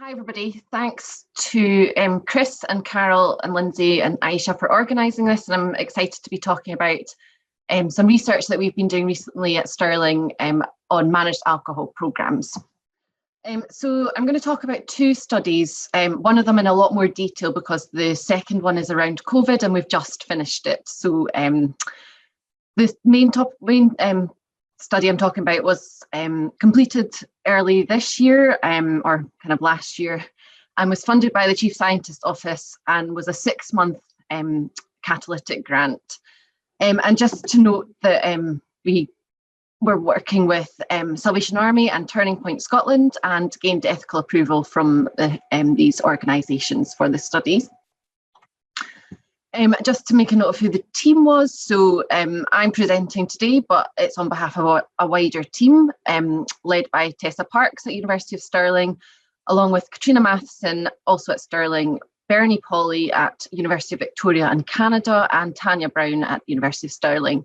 Hi everybody, thanks to Chris and Carol and Lindsay and Aisha for organising this, and I'm excited to be talking about some research that we've been doing recently at Stirling on managed alcohol programmes. So I'm going to talk about two studies, one of them in a lot more detail because the second one is around COVID and we've just finished it. So the main study I'm talking about was completed early this year, or kind of last year, and was funded by the Chief Scientist Office and was a 6-month catalytic grant. And just to note that we were working with Salvation Army and Turning Point Scotland and gained ethical approval from these organisations for the studies. Just to make a note of who the team was, so I'm presenting today, but it's on behalf of a wider team led by Tessa Parks at University of Stirling, along with Katrina Matheson, also at Stirling, Bernie Polly at University of Victoria in Canada, and Tanya Brown at University of Stirling.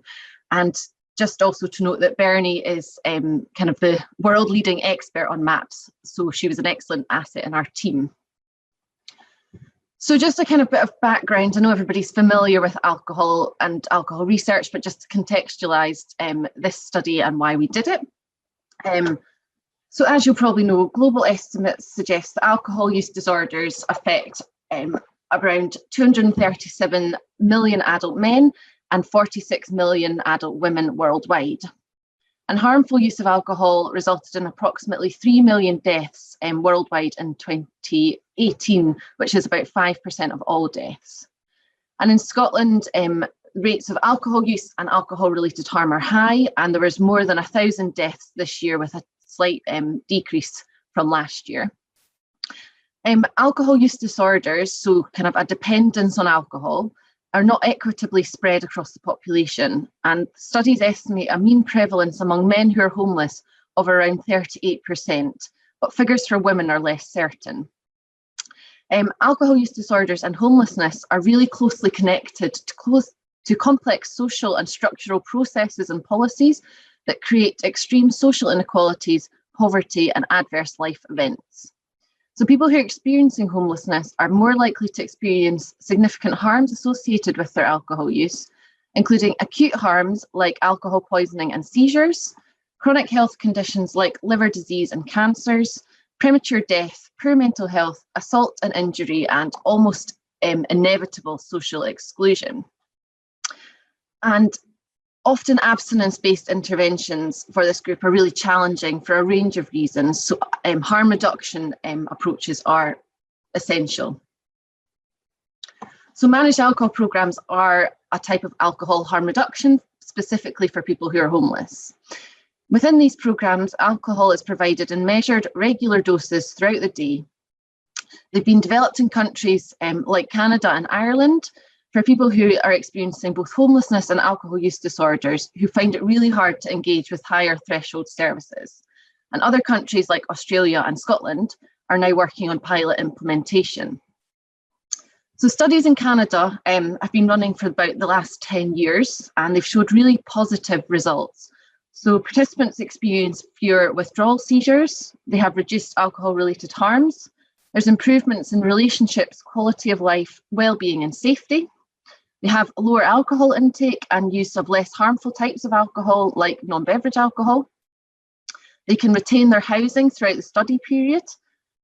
And just also to note that Bernie is kind of the world leading expert on maps, so she was an excellent asset in our team. So just a kind of bit of background, I know everybody's familiar with alcohol and alcohol research, but just to contextualise this study and why we did it. So as you'll probably know, global estimates suggest that alcohol use disorders affect around 237 million adult men and 46 million adult women worldwide. And harmful use of alcohol resulted in approximately 3 million deaths worldwide in 2018, which is about 5% of all deaths. And in Scotland, rates of alcohol use and alcohol-related harm are high, and there was more than 1,000 deaths this year, with a slight decrease from last year. Alcohol use disorders, so kind of a dependence on alcohol, are not equitably spread across the population, and studies estimate a mean prevalence among men who are homeless of around 38%, but figures for women are less certain. Alcohol use disorders and homelessness are really closely connected to complex social and structural processes and policies that create extreme social inequalities, poverty, and adverse life events. So people who are experiencing homelessness are more likely to experience significant harms associated with their alcohol use, including acute harms like alcohol poisoning and seizures, chronic health conditions like liver disease and cancers, premature death, poor mental health, assault and injury, and almost inevitable social exclusion. And often abstinence-based interventions for this group are really challenging for a range of reasons, so harm reduction approaches are essential. So managed alcohol programmes are a type of alcohol harm reduction, specifically for people who are homeless. Within these programmes, alcohol is provided in measured, regular doses throughout the day. They've been developed in countries like Canada and Ireland, for people who are experiencing both homelessness and alcohol use disorders, who find it really hard to engage with higher threshold services. And other countries like Australia and Scotland are now working on pilot implementation. So studies in Canada have been running for about the last 10 years, and they've showed really positive results. So participants experience fewer withdrawal seizures, they have reduced alcohol-related harms, there's improvements in relationships, quality of life, well-being and safety. They have a lower alcohol intake and use of less harmful types of alcohol, like non-beverage alcohol. They can retain their housing throughout the study period,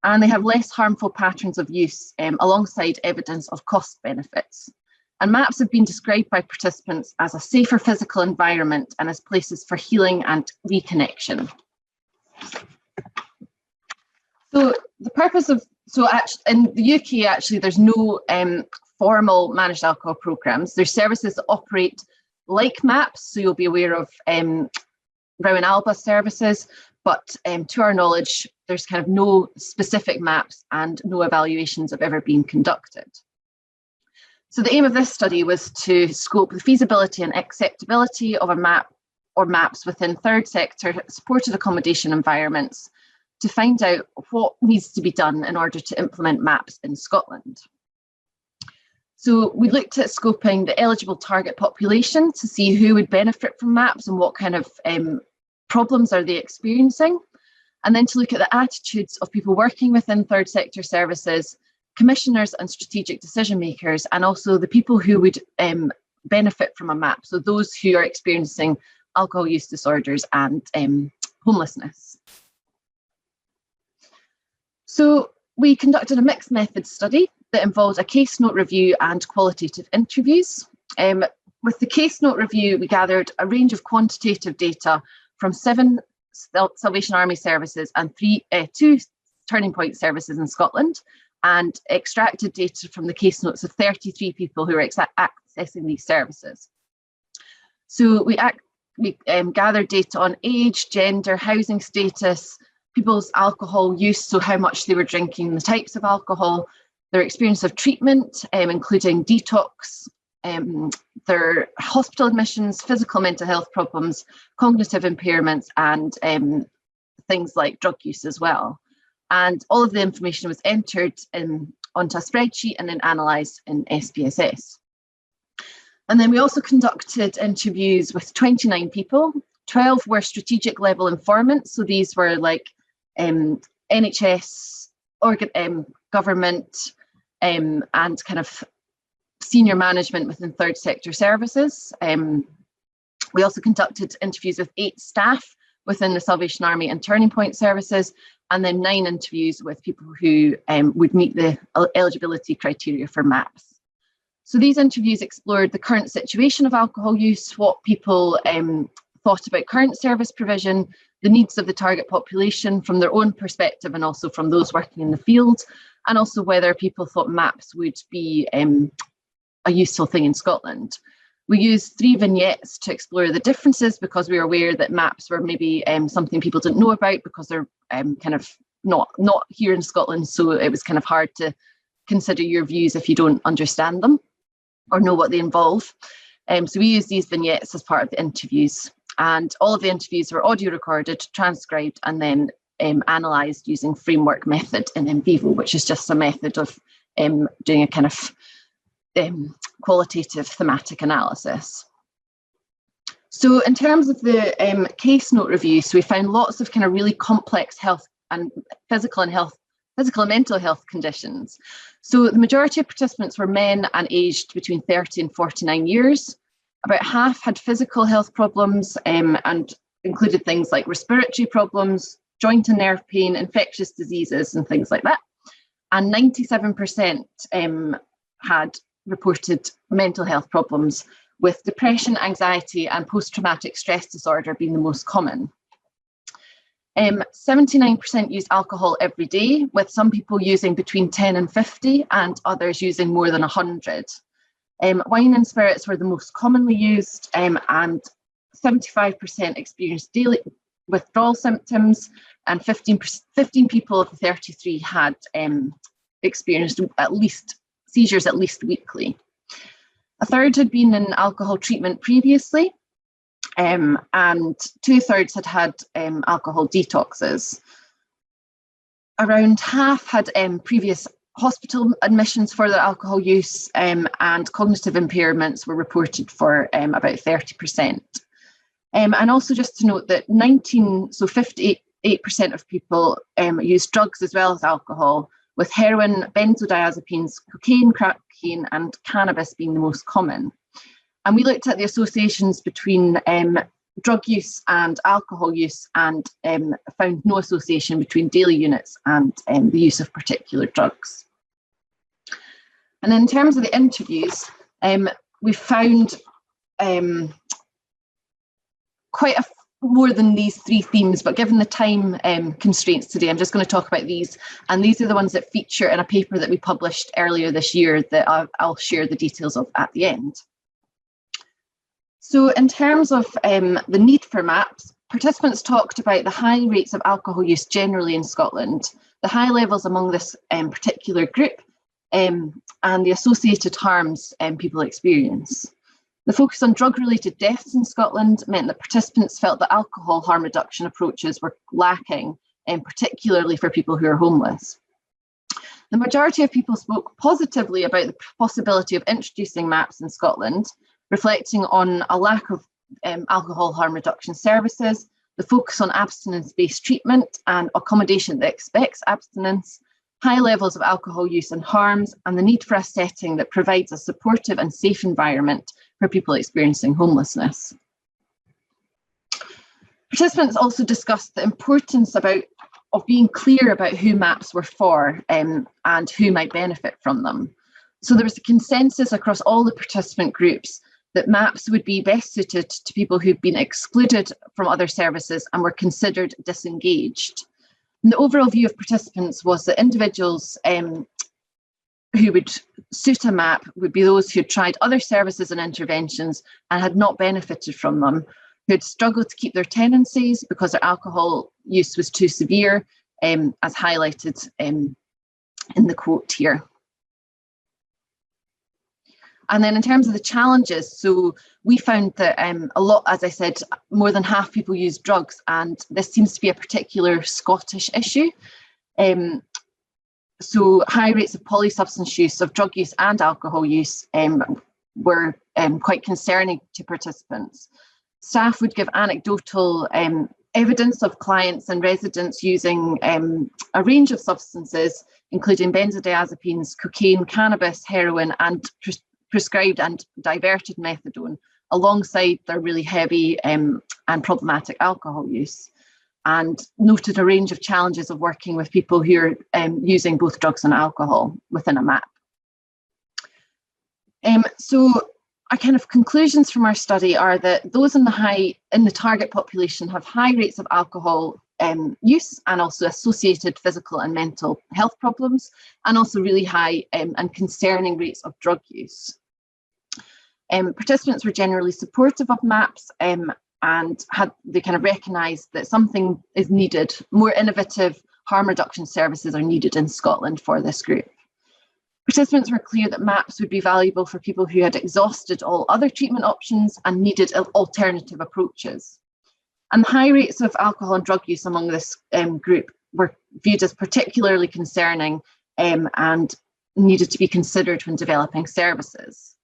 and they have less harmful patterns of use, alongside evidence of cost benefits. And MAPs have been described by participants as a safer physical environment and as places for healing and reconnection. So the purpose of, in the UK actually there's no formal managed alcohol programmes. There's services that operate like MAPs, so you'll be aware of Rowan Alba services, but to our knowledge, there's kind of no specific MAPs and no evaluations have ever been conducted. So the aim of this study was to scope the feasibility and acceptability of a MAP or MAPs within third sector supported accommodation environments to find out what needs to be done in order to implement MAPs in Scotland. So we looked at scoping the eligible target population to see who would benefit from MAPs and what kind of problems are they experiencing. and then to look at the attitudes of people working within third sector services, commissioners and strategic decision makers, and also the people who would benefit from a MAP, so those who are experiencing alcohol use disorders and homelessness. So we conducted a mixed method study that involved a case note review and qualitative interviews. With the case note review, we gathered a range of quantitative data from 7 Salvation Army services and 2 Turning Point services in Scotland, and extracted data from the case notes of 33 people who were accessing these services. So we gathered data on age, gender, housing status, people's alcohol use, so how much they were drinking, the types of alcohol, their experience of treatment, including detox, their hospital admissions, physical mental health problems, cognitive impairments, and things like drug use as well. And all of the information was entered onto a spreadsheet and then analysed in SPSS. And then we also conducted interviews with 29 people. 12 were strategic level informants, so these were like NHS, government, and kind of senior management within third sector services. We also conducted interviews with 8 staff within the Salvation Army and Turning Point services, and then 9 interviews with people who would meet the eligibility criteria for MAPs. So these interviews explored the current situation of alcohol use, what people thought about current service provision, the needs of the target population from their own perspective and also from those working in the field, and also whether people thought MAPs would be a useful thing in Scotland. We used 3 vignettes to explore the differences because we were aware that MAPs were maybe something people didn't know about because they're kind of not here in Scotland, so it was kind of hard to consider your views if you don't understand them or know what they involve. So we used these vignettes as part of the interviews, and all of the interviews were audio recorded, transcribed, and then analysed using framework method in Vivo, which is just a method of doing a kind of qualitative thematic analysis. So in terms of the case note review, so we found lots of kind of really complex health and physical and mental health conditions. So the majority of participants were men and aged between 30 and 49 years. About half had physical health problems and included things like respiratory problems, joint and nerve pain, infectious diseases and things like that. And 97% had reported mental health problems, with depression, anxiety and post-traumatic stress disorder being the most common. 79% used alcohol every day, with some people using between 10 and 50 and others using more than 100. Wine and spirits were the most commonly used, and 75% experienced daily withdrawal symptoms, and 15 people of the 33 had experienced at least seizures at least weekly. A third had been in alcohol treatment previously, and 2/3 had had alcohol detoxes. Around half had previous hospital admissions for their alcohol use, and cognitive impairments were reported for about 30%. And also just to note that 58% of people used drugs as well as alcohol, with heroin, benzodiazepines, cocaine, crack cocaine, and cannabis being the most common. And we looked at the associations between drug use and alcohol use, and found no association between daily units and the use of particular drugs. And in terms of the interviews, we found quite more than these 3 themes, but given the time constraints today, I'm just going to talk about these. And these are the ones that feature in a paper that we published earlier this year that I'll share the details of at the end. So in terms of the need for MAPs, participants talked about the high rates of alcohol use generally in Scotland, the high levels among this particular group, and the associated harms people experience. The focus on drug-related deaths in Scotland meant that participants felt that alcohol harm reduction approaches were lacking, particularly for people who are homeless. The majority of people spoke positively about the possibility of introducing MAPs in Scotland, reflecting on a lack of alcohol harm reduction services the focus on abstinence-based treatment and accommodation that expects abstinence, high levels of alcohol use and harms, and the need for a setting that provides a supportive and safe environment for people experiencing homelessness. Participants also discussed the importance of being clear about who MAPs were for and who might benefit from them. So there was a consensus across all the participant groups that MAPs would be best suited to people who've been excluded from other services and were considered disengaged. And the overall view of participants was that individuals who would suit a MAP would be those who had tried other services and interventions and had not benefited from them, who had struggled to keep their tenancies because their alcohol use was too severe, as highlighted in the quote here. And then in terms of the challenges, so we found that a lot, as I said, more than half people use drugs, and this seems to be a particular Scottish issue. So high rates of polysubstance use, of drug use and alcohol use were quite concerning to participants. Staff would give anecdotal evidence of clients and residents using a range of substances, including benzodiazepines, cocaine, cannabis, heroin, and prescribed and diverted methadone, alongside their really heavy and problematic alcohol use, and noted a range of challenges of working with people who are using both drugs and alcohol within a MAP. So our kind of conclusions from our study are that those in the target population have high rates of alcohol use and also associated physical and mental health problems, and also really high and concerning rates of drug use. Participants were generally supportive of MAPs and they kind of recognised that something is needed. More innovative harm reduction services are needed in Scotland for this group. Participants were clear that MAPs would be valuable for people who had exhausted all other treatment options and needed alternative approaches. And high rates of alcohol and drug use among this group were viewed as particularly concerning and needed to be considered when developing services.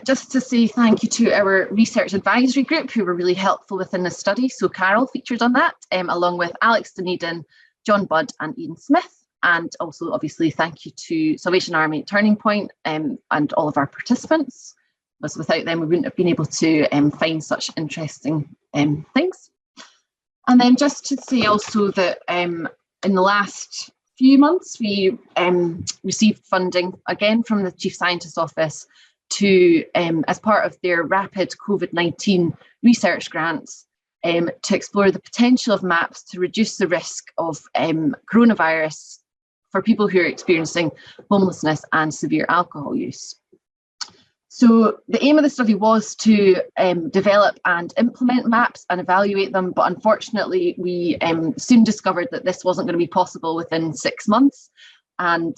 Just to say thank you to our research advisory group who were really helpful within the study. So Carol featured on that, along with Alex Dunedin, John Budd and Ian Smith. And also obviously thank you to Salvation Army Turning Point and all of our participants, because without them we wouldn't have been able to find such interesting things. And then just to say also that in the last few months we received funding again from the Chief Scientist's Office to, as part of their rapid COVID-19 research grants, to explore the potential of MAPs to reduce the risk of coronavirus for people who are experiencing homelessness and severe alcohol use. So the aim of the study was to develop and implement MAPs and evaluate them, but unfortunately we soon discovered that this wasn't going to be possible within 6 months. And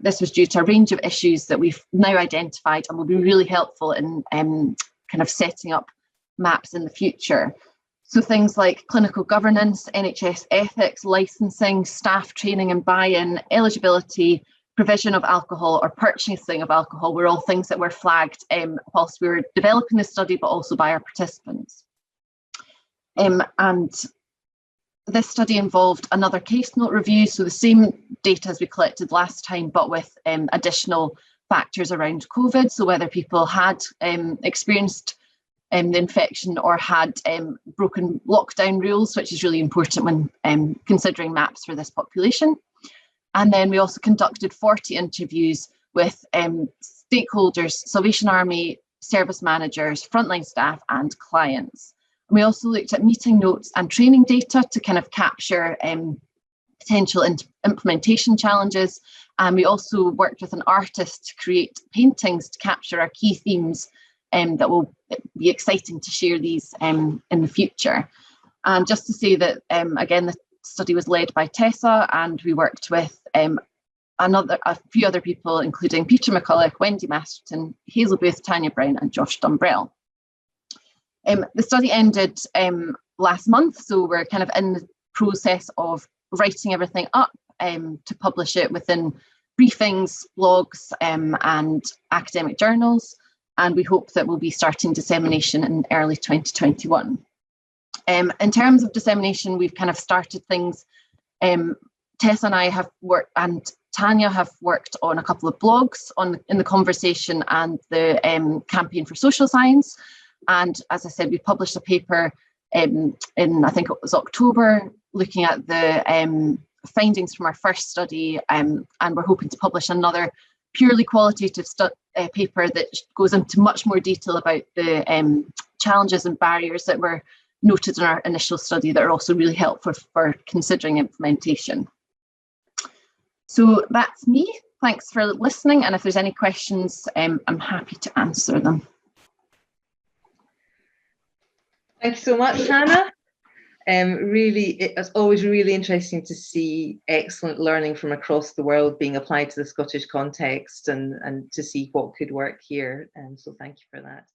this was due to a range of issues that we've now identified and will be really helpful in kind of setting up MAPs in the future. So things like clinical governance, NHS ethics, licensing, staff training and buy-in, eligibility, provision of alcohol or purchasing of alcohol were all things that were flagged whilst we were developing the study, but also by our participants. And this study involved another case note review, so the same data as we collected last time, but with additional factors around COVID. So whether people had experienced the infection or had broken lockdown rules, which is really important when considering MAPs for this population. And then we also conducted 40 interviews with stakeholders, Salvation Army, service managers, frontline staff and clients. We also looked at meeting notes and training data to kind of capture potential implementation challenges. And we also worked with an artist to create paintings to capture our key themes that will be exciting to share these in the future. And just to say that, again, the study was led by Tessa, and we worked with a few other people, including Peter McCulloch, Wendy Masterton, Hazel Booth, Tanya Brown and Josh Dumbrell. The study ended last month, so we're kind of in the process of writing everything up to publish it within briefings, blogs and academic journals, and we hope that we'll be starting dissemination in early 2021. In terms of dissemination, we've kind of started things. Tessa and I have worked, and Tanya have worked on a couple of blogs in the conversation and the campaign for social science. And as I said, we published a paper in I think it was October, looking at the findings from our first study, and we're hoping to publish another purely qualitative paper that goes into much more detail about the challenges and barriers that were noted in our initial study that are also really helpful for considering implementation. So that's me. Thanks for listening, and if there's any questions, I'm happy to answer them. Thank you so much, Hannah. Really, it's always really interesting to see excellent learning from across the world being applied to the Scottish context, and to see what could work here. So thank you for that.